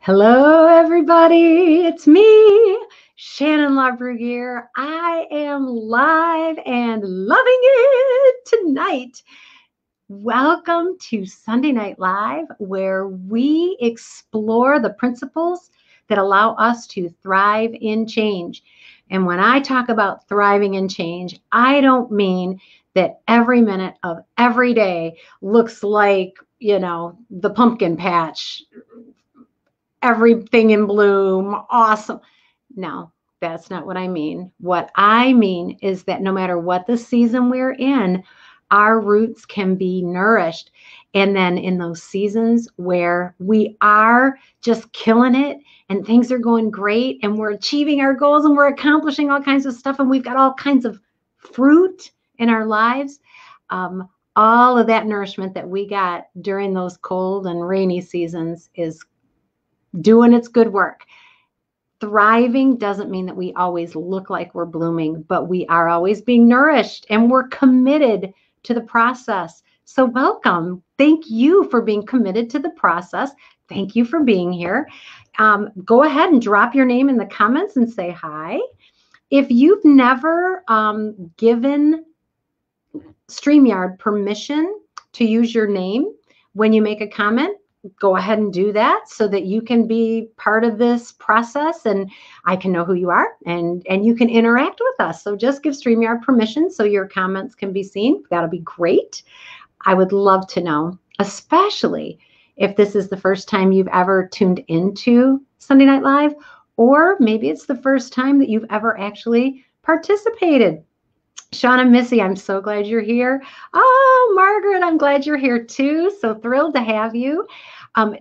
Hello, everybody. It's me, Shannon LaBrugiere. I am live and loving it tonight. Welcome to Sunday Night Live, where we explore the principles that allow us to thrive in change. And when I talk about thriving in change, I don't mean that every minute of every day looks like, the pumpkin patch, everything in bloom, awesome. No, that's not what I mean. What I mean is that no matter what the season we're in, our roots can be nourished. And then in those seasons where we are just killing it and things are going great and we're achieving our goals and we're accomplishing all kinds of stuff and we've got all kinds of fruit in our lives, all of that nourishment that we got during those cold and rainy seasons is doing its good work. Thriving doesn't mean that we always look like we're blooming, but we are always being nourished and we're committed to the process. So welcome. Thank you for being committed to the process. Thank you for being here. Go ahead and drop your name in the comments and say hi. If you've never given StreamYard permission to use your name when you make a comment, go ahead and do that so that you can be part of this process and I can know who you are and you can interact with us. So just give StreamYard permission so your comments can be seen. That'll be great. I would love to know, especially if this is the first time you've ever tuned into Sunday Night Live, or maybe it's the first time that you've ever actually participated. Shauna, Missy, I'm so glad you're here. Oh, Margaret, I'm glad you're here too. So thrilled to have you.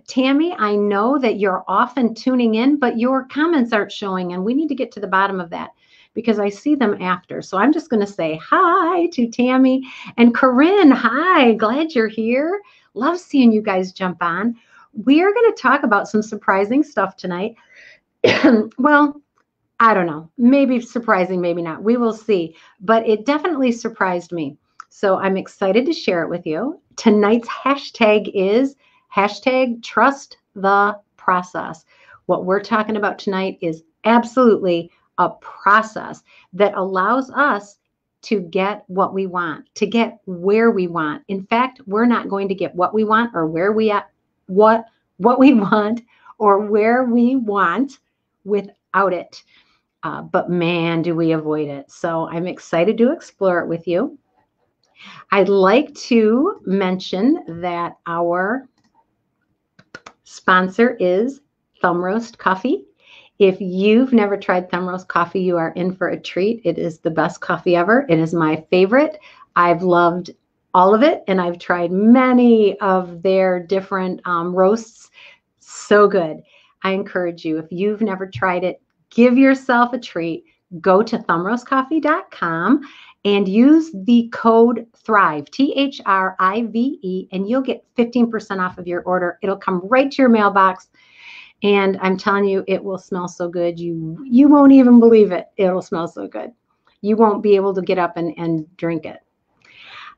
Tammy, I know that you're often tuning in, but your comments aren't showing, and we need to get to the bottom of that because I see them after. So I'm just going to say hi to Tammy. And Corinne, hi, glad you're here. Love seeing you guys jump on. We are going to talk about some surprising stuff tonight. Well, I don't know, maybe surprising, maybe not. We will see. But it definitely surprised me. So I'm excited to share it with you. Tonight's hashtag is #trust the process. What we're talking about tonight is absolutely a process that allows us to get what we want, to get where we want. In fact, we're not going to get what we want or where we at, what we want or where we want without it. But man, do we avoid it. So I'm excited to explore it with you. I'd like to mention that our sponsor is Thumb Roast Coffee. If you've never tried Thumb Roast Coffee, you are in for a treat. It is the best coffee ever. It is my favorite. I've loved all of it, and I've tried many of their different roasts. So good. I encourage you, if you've never tried it, give yourself a treat. Go to thumbroastcoffee.com and use the code THRIVE, THRIVE, and you'll get 15% off of your order. It'll come right to your mailbox. And I'm telling you, it will smell so good. You won't even believe it. It'll smell so good. You won't be able to get up and drink it.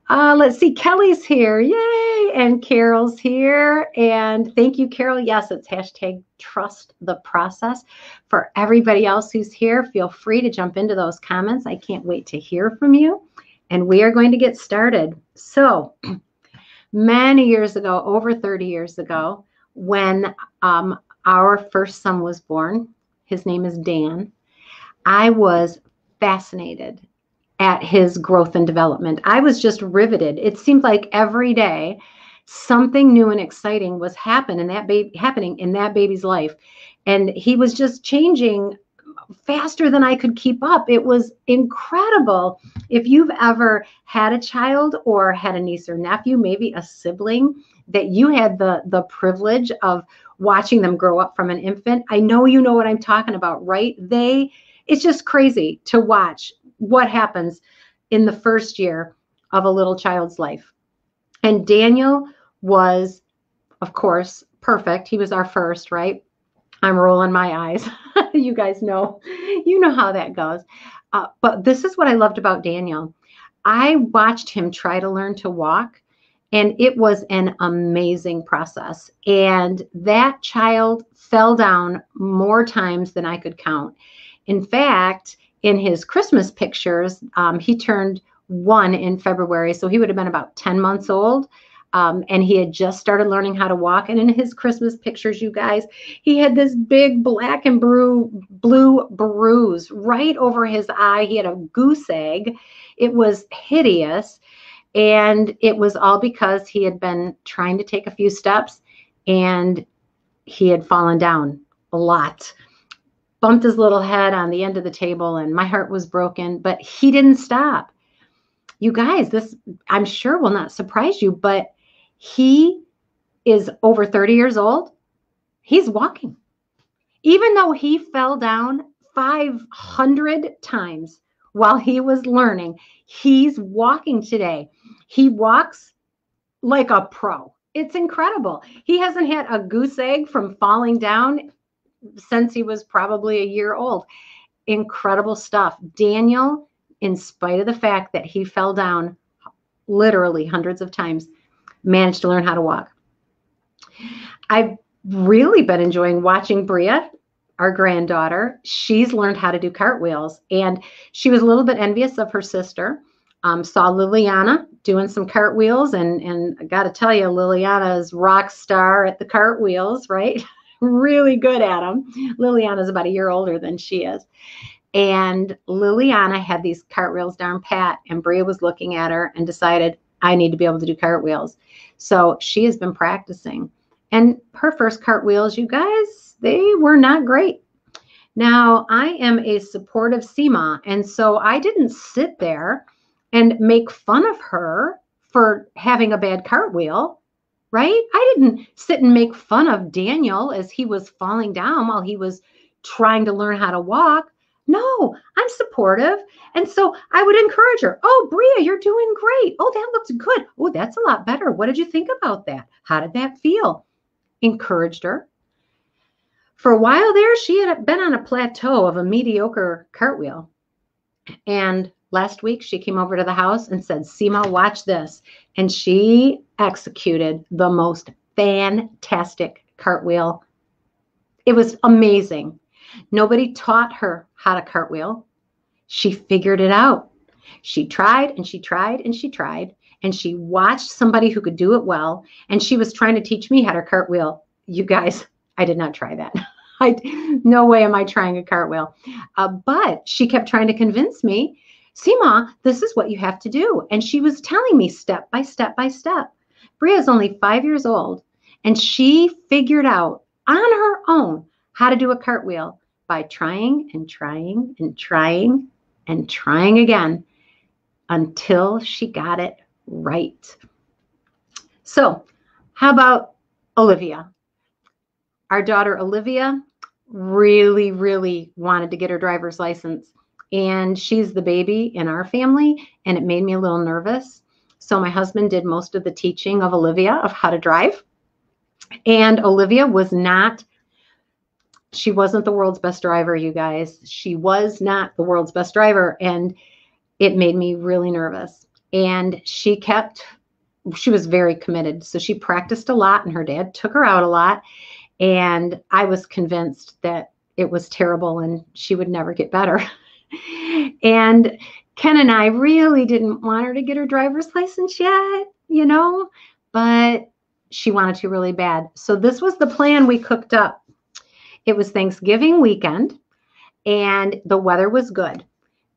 Let's see, Kelly's here. Yay. And Carol's here. And thank you, Carol. Yes, it's #trust the process. For everybody else who's here, feel free to jump into those comments. I can't wait to hear from you. And we are going to get started. So many years ago, over 30 years ago, when our first son was born, his name is Dan, I was fascinated at his growth and development. I was just riveted. It seemed like every day something new and exciting was happening in that baby's life. And he was just changing faster than I could keep up. It was incredible. If you've ever had a child or had a niece or nephew, maybe a sibling that you had the privilege of watching them grow up from an infant, I know you know what I'm talking about, right? It's just crazy to watch what happens in the first year of a little child's life. And Daniel was, of course, perfect. He was our first, right? I'm rolling my eyes. You guys know, how that goes. But this is what I loved about Daniel. I watched him try to learn to walk, And it was an amazing process. And that child fell down more times than I could count. In fact, in his Christmas pictures, he turned 1 in February. So he would have been about 10 months old. And he had just started learning how to walk. And in his Christmas pictures, you guys, he had this big black and blue bruise right over his eye. He had a goose egg. It was hideous. And it was all because he had been trying to take a few steps and he had fallen down a lot. Bumped his little head on the end of the table and my heart was broken, but he didn't stop. You guys, this I'm sure will not surprise you, but he is over 30 years old. He's walking. Even though he fell down 500 times while he was learning, he's walking today. He walks like a pro. It's incredible. He hasn't had a goose egg from falling down since he was probably a year old. Incredible stuff. Daniel, in spite of the fact that he fell down literally hundreds of times, managed to learn how to walk. I've really been enjoying watching Bria, our granddaughter. She's learned how to do cartwheels, and she was a little bit envious of her sister. Saw Liliana doing some cartwheels, and I got to tell you, Liliana's rock star at the cartwheels, right? Really good at them. Liliana's about a year older than she is. And Liliana had these cartwheels down pat, and Bria was looking at her and decided, I need to be able to do cartwheels. So she has been practicing. And her first cartwheels, you guys, they were not great. Now, I am a supportive Seema, and so I didn't sit there and make fun of her for having a bad cartwheel, right? I didn't sit and make fun of Daniel as he was falling down while he was trying to learn how to walk. No, I'm supportive. And so I would encourage her. Oh, Bria, you're doing great. Oh, that looks good. Oh, that's a lot better. What did you think about that? How did that feel? Encouraged her. For a while there, she had been on a plateau of a mediocre cartwheel. And last week, she came over to the house and said, Seema, watch this. And she executed the most fantastic cartwheel. It was amazing. Nobody taught her how to cartwheel. She figured it out. She tried and she tried and she tried, and she watched somebody who could do it well, and she was trying to teach me how to cartwheel. You guys, I did not try that. No way am I trying a cartwheel. But she kept trying to convince me, Seema, this is what you have to do. And she was telling me step by step by step. Bria is only 5 years old, and she figured out on her own how to do a cartwheel by trying and trying and trying and trying again until she got it right. So how about Olivia? Our daughter Olivia really, really wanted to get her driver's license, and she's the baby in our family, and it made me a little nervous. So my husband did most of the teaching of Olivia of how to drive, and Olivia she wasn't the world's best driver, you guys. She was not the world's best driver, and it made me really nervous. And she was very committed. So she practiced a lot, and her dad took her out a lot. And I was convinced that it was terrible and she would never get better. And Ken and I really didn't want her to get her driver's license yet, but she wanted to really bad. So this was the plan we cooked up. It was Thanksgiving weekend, and the weather was good.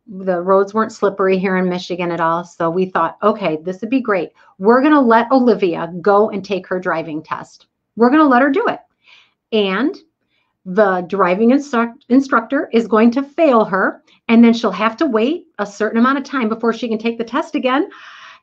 The roads weren't slippery here in Michigan at all. So we thought, okay, this would be great. We're going to let Olivia go and take her driving test. We're going to let her do it. And the driving instructor is going to fail her, and then she'll have to wait a certain amount of time before she can take the test again.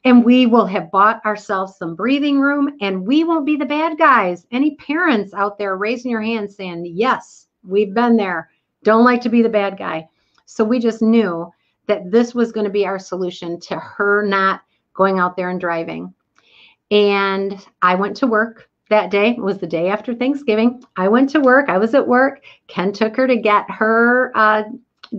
And we will have bought ourselves some breathing room, and we won't be the bad guys. Any parents out there raising your hand saying, yes, we've been there. Don't like to be the bad guy. So we just knew that this was going to be our solution to her not going out there and driving. And I went to work that day. It was the day after Thanksgiving. I went to work. I was at work. Ken took her to get her,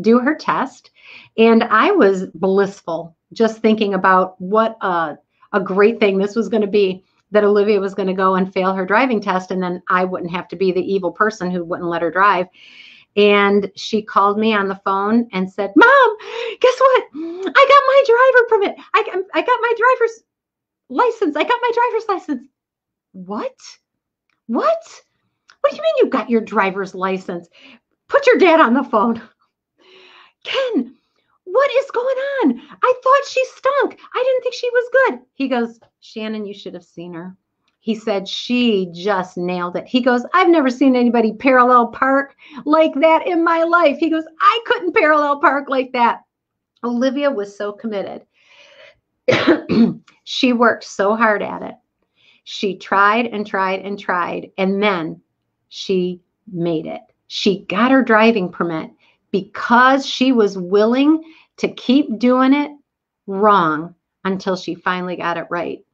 do her test. And I was blissful just thinking about what a a great thing this was going to be, that Olivia was going to go and fail her driving test, and then I wouldn't have to be the evil person who wouldn't let her drive. And she called me on the phone and said, Mom, guess what? I got my driver permit. I got my driver's license. I got my driver's license. What? What? What do you mean you got your driver's license? Put your dad on the phone. Ken, what is going on? I thought she stunk. I didn't think she was good. He goes, Shannon, you should have seen her. He said, she just nailed it. He goes, I've never seen anybody parallel park like that in my life. He goes, I couldn't parallel park like that. Olivia was so committed. She worked so hard at it. She tried and tried and tried, and then she made it. She got her driving permit because she was willing to keep doing it wrong until she finally got it right.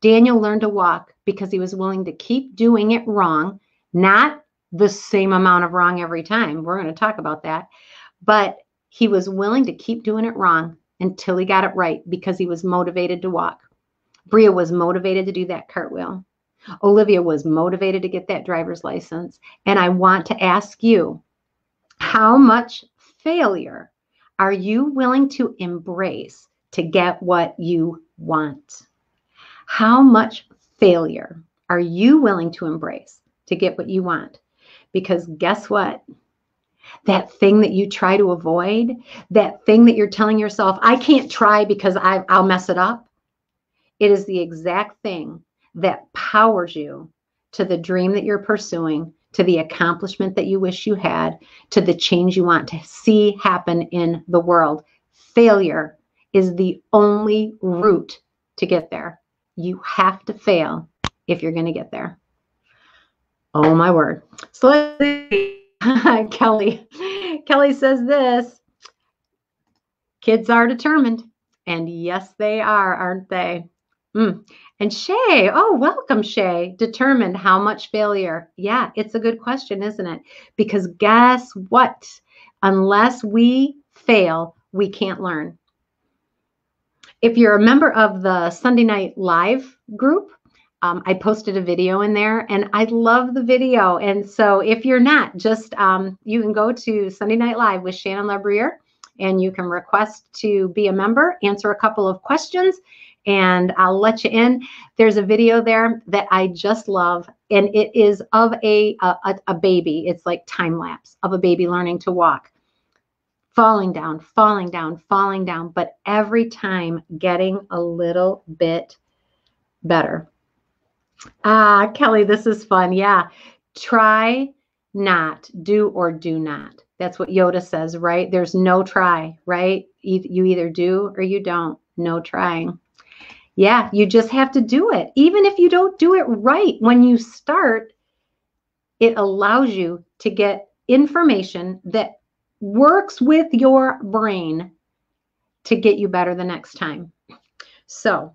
Daniel learned to walk because he was willing to keep doing it wrong, not the same amount of wrong every time. We're going to talk about that. But he was willing to keep doing it wrong until he got it right because he was motivated to walk. Bria was motivated to do that cartwheel. Olivia was motivated to get that driver's license. And I want to ask you, how much failure are you willing to embrace to get what you want? How much failure are you willing to embrace to get what you want? Because guess what? That thing that you try to avoid, that thing that you're telling yourself, I can't try because I'll mess it up. It is the exact thing that powers you to the dream that you're pursuing, to the accomplishment that you wish you had, to the change you want to see happen in the world. Failure is the only route to get there. You have to fail if you're going to get there. Oh, my word. So let's see. Kelly says this. Kids are determined. And yes, they are, aren't they? And Shay, oh, welcome, Shay. Determined, how much failure? Yeah, it's a good question, isn't it? Because guess what? Unless we fail, we can't learn. If you're a member of the Sunday Night Live group, I posted a video in there, and I love the video. And so if you're not, just you can go to Sunday Night Live with Shannon LaBriere, and you can request to be a member, answer a couple of questions, and I'll let you in. There's a video there that I just love, and it is of a baby. It's like time lapse of a baby learning to walk. Falling down, falling down, falling down, but every time getting a little bit better. Kelly, this is fun. Yeah. Try not, do or do not. That's what Yoda says, right? There's no try, right? You either do or you don't. No trying. Yeah, you just have to do it. Even if you don't do it right when you start, it allows you to get information that works with your brain to get you better the next time. So,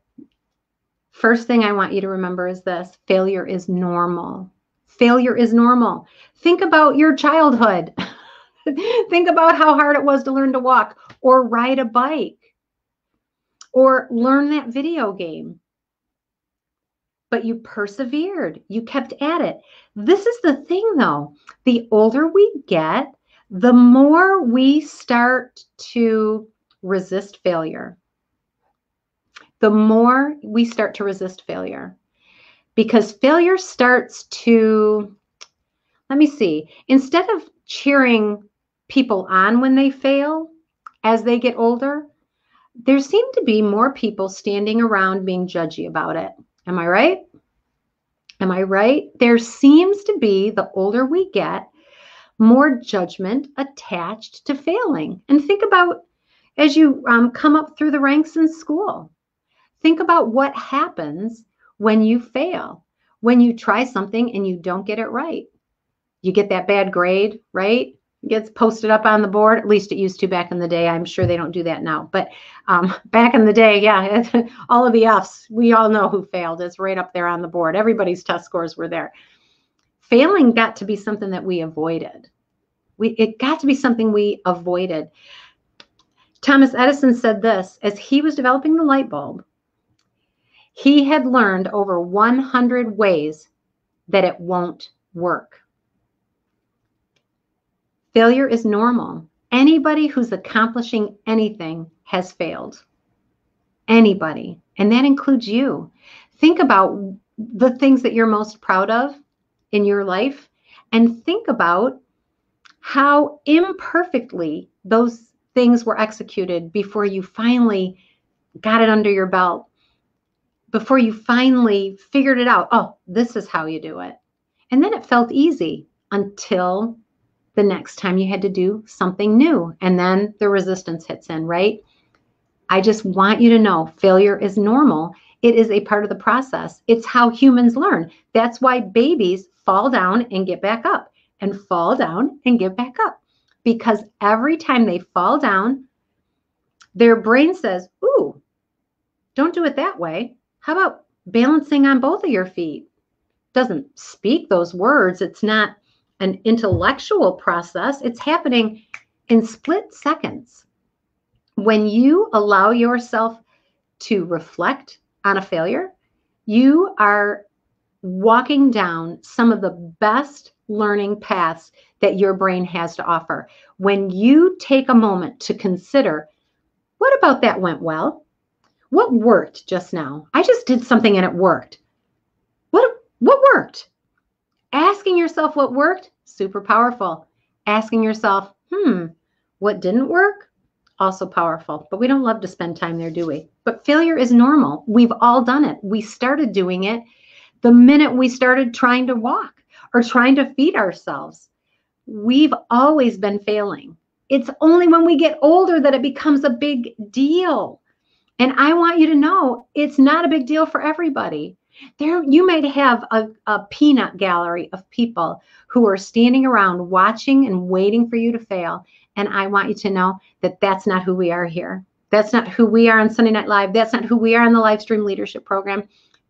first thing I want you to remember is this: failure is normal. Failure is normal. Think about your childhood. Think about how hard it was to learn to walk or ride a bike or learn that video game. But you persevered. You kept at it. This is the thing, though. The older we get, the more we start to resist failure. The more we start to resist failure. Because failure starts to, let me see, instead of cheering people on when they fail as they get older, there seem to be more people standing around being judgy about it. Am I right? Am I right? There seems to be, the older we get, more judgment attached to failing. And think about as you come up through the ranks in school. Think about what happens when you fail, when you try something and you don't get it right. You get that bad grade, right? It gets posted up on the board. At least it used to back in the day. I'm sure they don't do that now. But back in the day, yeah, all of the Fs, we all know who failed. It's right up there on the board. Everybody's test scores were there. Failing got to be something that we avoided. It got to be something we avoided. Thomas Edison said this: as he was developing the light bulb, He had learned over 100 ways that it won't work. Failure is normal. Anybody who's accomplishing anything has failed. Anybody. And that includes you. Think about the things that you're most proud of in your life and think about how imperfectly those things were executed before you finally got it under your belt, before you finally figured it out. Oh, this is how you do it. And then it felt easy until the next time you had to do something new. And then the resistance hits in, right? I just want you to know failure is normal. It is a part of the process. It's how humans learn. That's why babies fall down and get back up and fall down and get back up. Because every time they fall down, their brain says, ooh, don't do it that way. How about balancing on both of your feet? Doesn't speak those words. It's not an intellectual process. It's happening in split seconds. When you allow yourself to reflect on a failure, you are walking down some of the best learning paths that your brain has to offer. When you take a moment to consider, what about that went well? What worked just now? I just did something and it worked. What worked? Asking yourself what worked, super powerful. Asking yourself, what didn't work? Also powerful. But we don't love to spend time there, do we? But failure is normal. We've all done it. We started doing it the minute we started trying to walk or trying to feed ourselves. We've always been failing. It's only when we get older that it becomes a big deal. And I want you to know it's not a big deal for everybody. You might have a peanut gallery of people who are standing around watching and waiting for you to fail. And I want you to know that that's not who we are here. That's not who we are on Sunday Night Live. That's not who we are in the Livestream Leadership Program.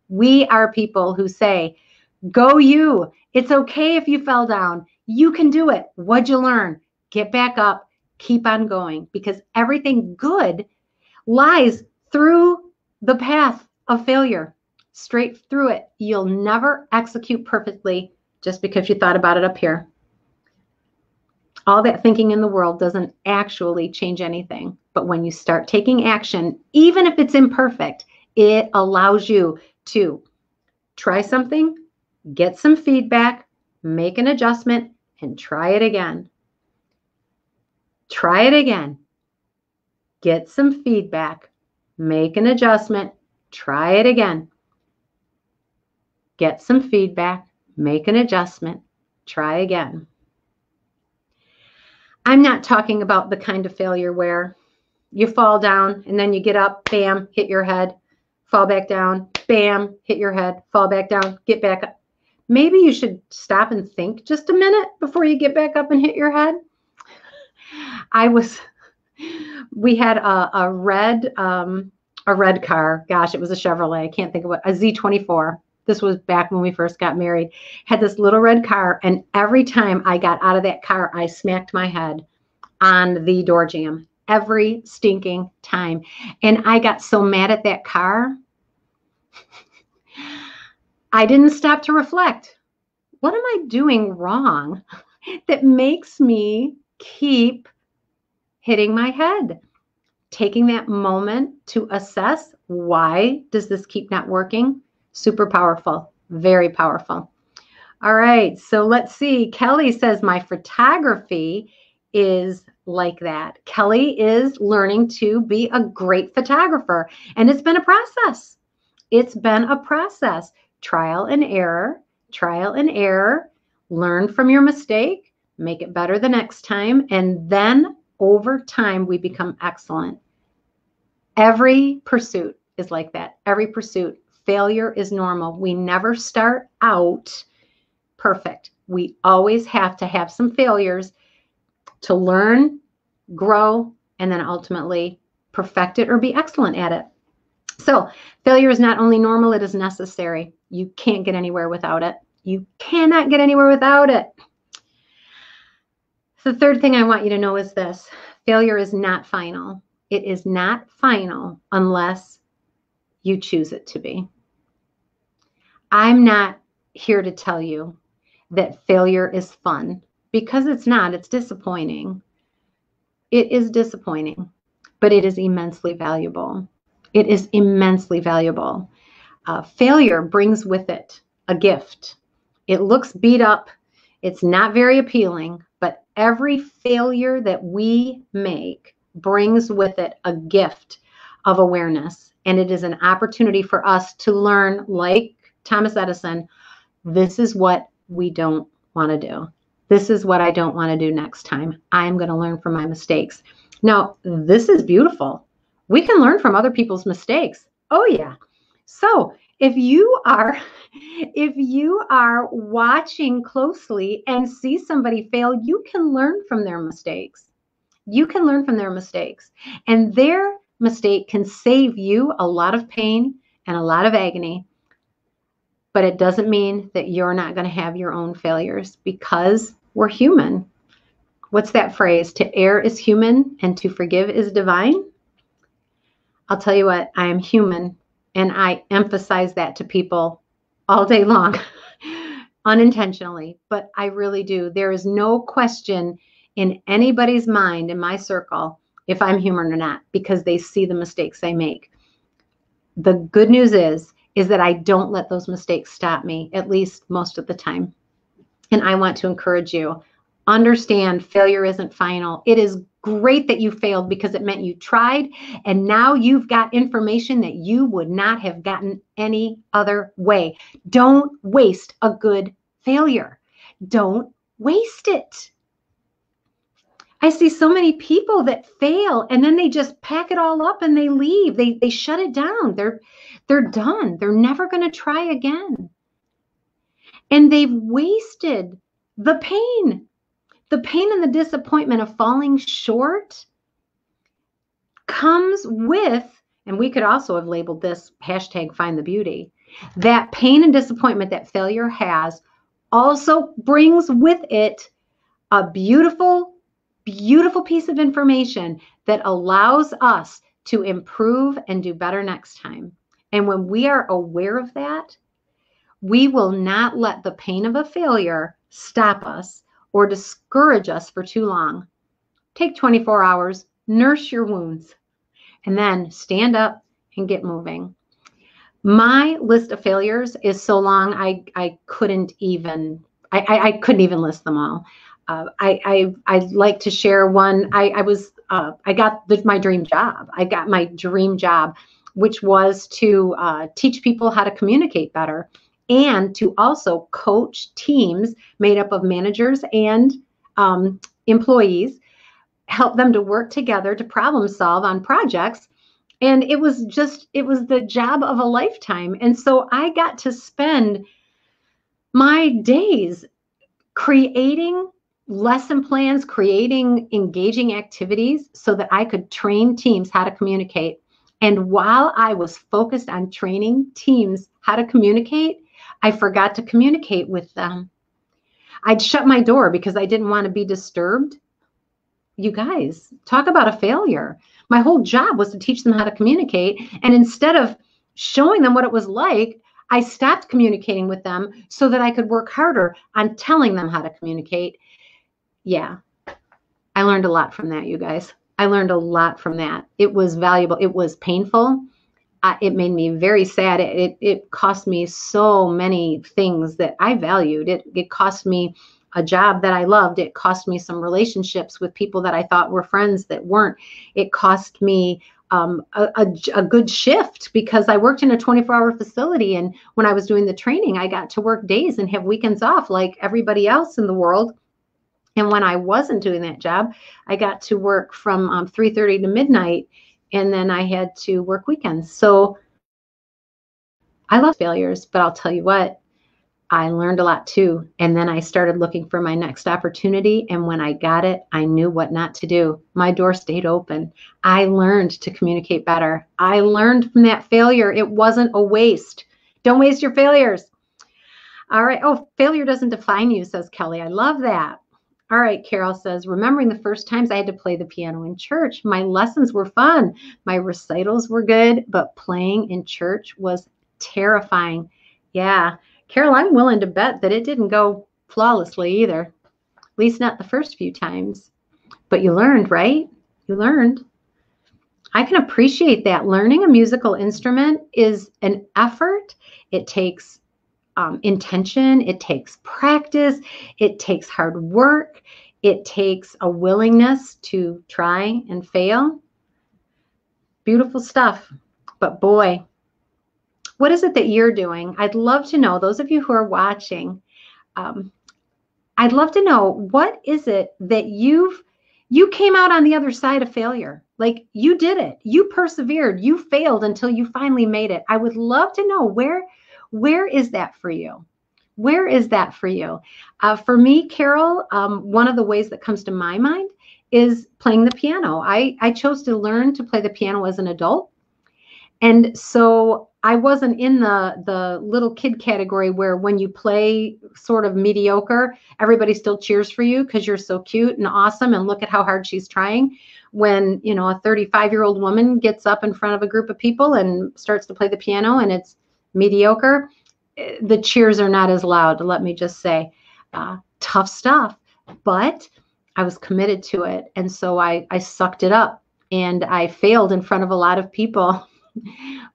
We are people who say, go you. It's okay if you fell down. You can do it. What'd you learn? Get back up. Keep on going. Because everything good lies through the path of failure. Straight through it. You'll never execute perfectly just because you thought about it up here. All that thinking in the world doesn't actually change anything. But when you start taking action, even if it's imperfect, it allows you to try something, get some feedback, make an adjustment, and try it again. Try it again. Get some feedback, make an adjustment, try it again. Get some feedback, make an adjustment, try again. I'm not talking about the kind of failure where you fall down and then you get up, bam, hit your head, fall back down, bam, hit your head, fall back down, get back up. Maybe you should stop and think just a minute before you get back up and hit your head. We had a red car. Gosh, it was a Chevrolet. I can't think of what, a Z24. This was back when we first got married. Had this little red car, and every time I got out of that car, I smacked my head on the door jamb. Every stinking time. And I got so mad at that car, I didn't stop to reflect. What am I doing wrong that makes me keep hitting my head? Taking that moment to assess, why does this keep not working? Super powerful, very powerful. All right, so let's see. Kelly says, my photography is like that. Kelly is learning to be a great photographer, and it's been a process. It's been a process. Trial and error, learn from your mistake, make it better the next time, and then over time, we become excellent. Every pursuit is like that. Every pursuit. Failure is normal. We never start out perfect. We always have to have some failures to learn, grow, and then ultimately perfect it or be excellent at it. So failure is not only normal, it is necessary. You can't get anywhere without it. You cannot get anywhere without it. The third thing I want you to know is this. Failure is not final. It is not final unless you choose it to be. I'm not here to tell you that failure is fun, because it's not. It's disappointing. It is disappointing, but it is immensely valuable. It is immensely valuable. Failure brings with it a gift. It looks beat up. It's not very appealing, but every failure that we make brings with it a gift of awareness. And it is an opportunity for us to learn, like Thomas Edison, this is what we don't want to do. This is what I don't want to do next time. I'm going to learn from my mistakes. Now, this is beautiful. We can learn from other people's mistakes. Oh yeah. So if you are watching closely and see somebody fail, you can learn from their mistakes. You can learn from their mistakes. And their mistake can save you a lot of pain and a lot of agony. But it doesn't mean that you're not going to have your own failures, because we're human. What's that phrase? To err is human and to forgive is divine. I'll tell you what, I am human, and I emphasize that to people all day long, unintentionally, but I really do. There is no question in anybody's mind in my circle if I'm human or not, because they see the mistakes I make. The good news is that I don't let those mistakes stop me, at least most of the time. And I want to encourage you, understand failure isn't final. It is great that you failed because it meant you tried, and now you've got information that you would not have gotten any other way. Don't waste a good failure. Don't waste it. I see so many people that fail and then they just pack it all up and they leave. They shut it down. They're done. They're never going to try again. And they've wasted the pain. The pain and the disappointment of falling short comes with, and we could also have labeled this hashtag find the beauty. That pain and disappointment that failure has also brings with it a beautiful piece of information that allows us to improve and do better next time. And when we are aware of that, we will not let the pain of a failure stop us or discourage us for too long. Take 24 hours, nurse your wounds, and then stand up and get moving. My list of failures is so long, I couldn't even list them all. I'd like to share one. I got my dream job. I got my dream job, which was to teach people how to communicate better and to also coach teams made up of managers and employees, help them to work together to problem solve on projects. And it was the job of a lifetime. And so I got to spend my days creating lesson plans, creating engaging activities so that I could train teams how to communicate. And while I was focused on training teams how to communicate, I forgot to communicate with them. I'd shut my door because I didn't want to be disturbed. You guys, talk about a failure. My whole job was to teach them how to communicate. And instead of showing them what it was like, I stopped communicating with them so that I could work harder on telling them how to communicate. Yeah, I learned a lot from that, you guys. I learned a lot from that. It was valuable. It was painful. It made me very sad. It cost me so many things that I valued. It cost me a job that I loved. It cost me some relationships with people that I thought were friends that weren't. It cost me a good shift because I worked in a 24-hour facility. And when I was doing the training, I got to work days and have weekends off like everybody else in the world. And when I wasn't doing that job, I got to work from 3:30 to midnight, and then I had to work weekends. So I love failures, but I'll tell you what, I learned a lot too. And then I started looking for my next opportunity. And when I got it, I knew what not to do. My door stayed open. I learned to communicate better. I learned from that failure. It wasn't a waste. Don't waste your failures. All right. Oh, failure doesn't define you, says Kelly. I love that. All right, Carol says, remembering the first times I had to play the piano in church, my lessons were fun. My recitals were good, but playing in church was terrifying. Yeah. Carol, I'm willing to bet that it didn't go flawlessly either, at least not the first few times. But you learned, right? You learned. I can appreciate that. Learning a musical instrument is an effort. It takes intention, it takes practice, it takes hard work, it takes a willingness to try and fail. Beautiful stuff. But boy, what is it that you're doing? I'd love to know, those of you who are watching, um, I'd love to know, what is it that you came out on the other side of failure? Like, you did it. You persevered. You failed until you finally made it. I would love to know, where is that for you? Where is that for you? For me, Carol, one of the ways that comes to my mind is playing the piano. I chose to learn to play the piano as an adult. And so I wasn't in the little kid category where when you play sort of mediocre, everybody still cheers for you because you're so cute and awesome and look at how hard she's trying. When, you know, a 35-year-old woman gets up in front of a group of people and starts to play the piano and it's mediocre, the cheers are not as loud, let me just say. Tough stuff, but I was committed to it. And so I sucked it up and I failed in front of a lot of people.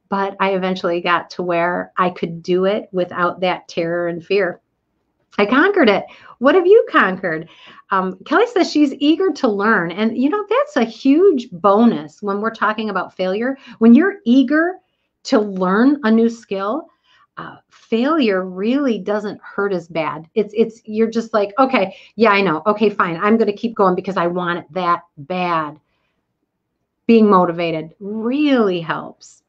But I eventually got to where I could do it without that terror and fear. I conquered it. What have you conquered? Kelly says she's eager to learn. And, you know, that's a huge bonus when we're talking about failure. When you're eager to learn a new skill, failure really doesn't hurt as bad. You're just like, okay, yeah, I know. Okay, fine. I'm going to keep going because I want it that bad. Being motivated really helps.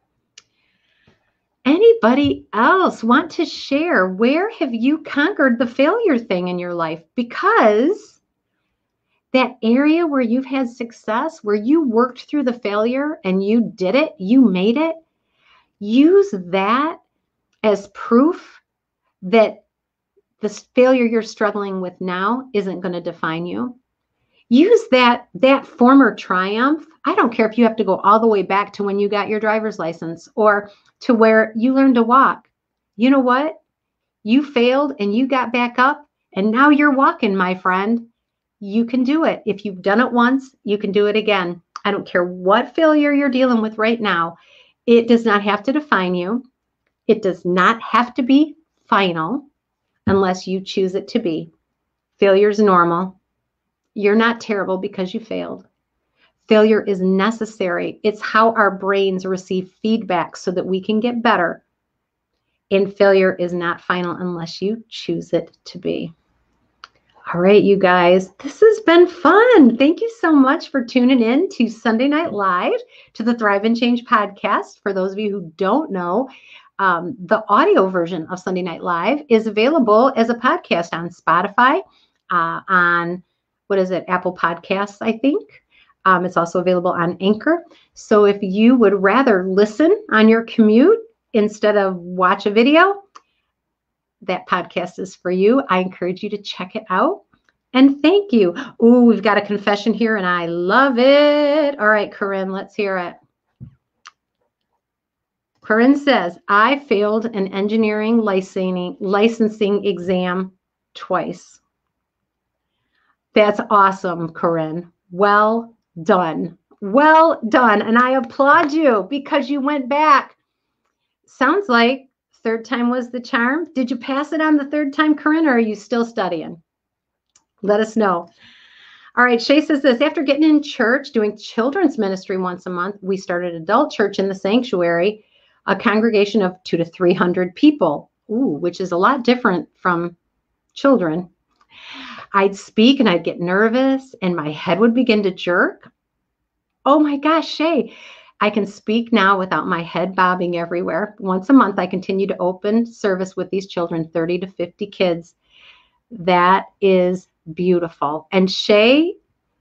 Anybody else want to share? Where have you conquered the failure thing in your life? Because that area where you've had success, where you worked through the failure and you did it, you made it, use that as proof that the failure you're struggling with now isn't going to define you. Use that former triumph. I don't care if you have to go all the way back to when you got your driver's license or to where you learned to walk. You know what? You failed and you got back up and now you're walking, my friend. You can do it. If you've done it once, you can do it again. I don't care what failure you're dealing with right now. It does not have to define you. It does not have to be final unless you choose it to be. Failure is normal. You're not terrible because you failed. Failure is necessary. It's how our brains receive feedback so that we can get better. And failure is not final unless you choose it to be. All right, you guys, this has been fun. Thank you so much for tuning in to Sunday Night Live, to the Thrive and Change podcast. For those of you who don't know, the audio version of Sunday Night Live is available as a podcast on Spotify, on Apple Podcasts, I think. It's also available on Anchor. So if you would rather listen on your commute instead of watch a video, that podcast is for you. I encourage you to check it out. And thank you. Ooh, we've got a confession here and I love it. All right, Corinne, let's hear it. Corinne says, I failed an engineering licensing exam twice. That's awesome, Corinne. Well done. Well done. And I applaud you because you went back. Sounds like third time was the charm. Did you pass it on the third time, Corinne, or are you still studying? Let us know. All right, Shay says this, after getting in church, doing children's ministry once a month, we started adult church in the sanctuary, a congregation of 200 to 300 people, which is a lot different from children. I'd speak and I'd get nervous and my head would begin to jerk. Oh my gosh, Shay, I can speak now without my head bobbing everywhere. Once a month, I continue to open service with these children, 30 to 50 kids. That is beautiful. And Shay,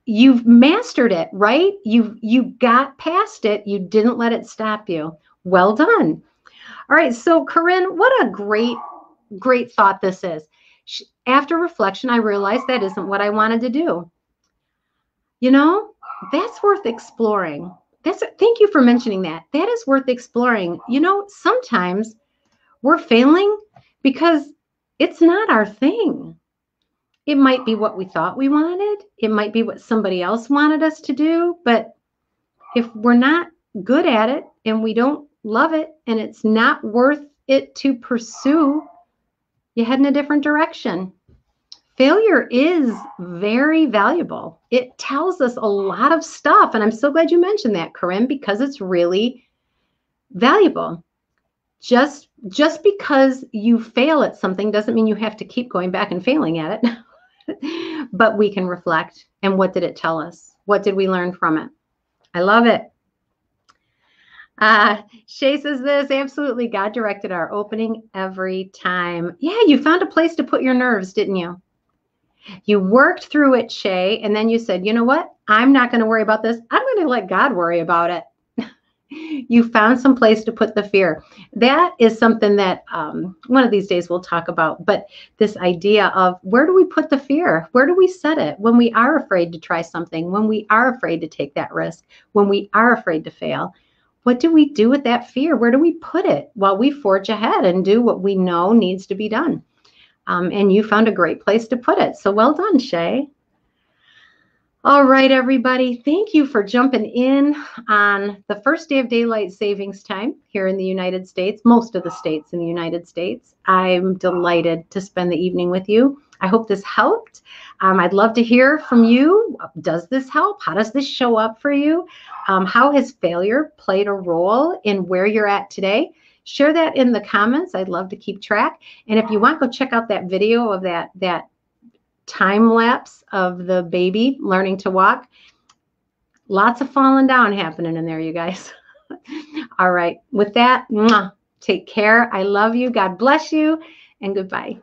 you've mastered it, right? You got past it. You didn't let it stop you. Well done. All right. So Corinne, what a great thought this is. After reflection, I realized that isn't what I wanted to do. You know, that's worth exploring. Thank you for mentioning that. That is worth exploring. You know, sometimes we're failing because it's not our thing. It might be what we thought we wanted. It might be what somebody else wanted us to do. But if we're not good at it and we don't love it and it's not worth it to pursue, you head in a different direction. Failure is very valuable. It tells us a lot of stuff. And I'm so glad you mentioned that, Corinne, because it's really valuable. Just because you fail at something doesn't mean you have to keep going back and failing at it. But we can reflect. And what did it tell us? What did we learn from it? I love it. Shay says this, absolutely. God directed our opening every time. Yeah, you found a place to put your nerves, didn't you? You worked through it, Shay, and then you said, you know what? I'm not going to worry about this. I'm going to let God worry about it. You found some place to put the fear. That is something that one of these days we'll talk about. But this idea of where do we put the fear? Where do we set it when we are afraid to try something, when we are afraid to take that risk, when we are afraid to fail? What do we do with that fear? Where do we put it while we forge ahead and do what we know needs to be done? And you found a great place to put it. So well done, Shay. All right, everybody. Thank you for jumping in on the first day of daylight savings time here in the United States, most of the states in the United States. I'm delighted to spend the evening with you. I hope this helped. I'd love to hear from you. Does this help? How does this show up for you? How has failure played a role in where you're at today? Share that in the comments. I'd love to keep track. And if you want, go check out that video of that time lapse of the baby learning to walk. Lots of falling down happening in there, you guys. All right. With that, take care. I love you. God bless you, and goodbye.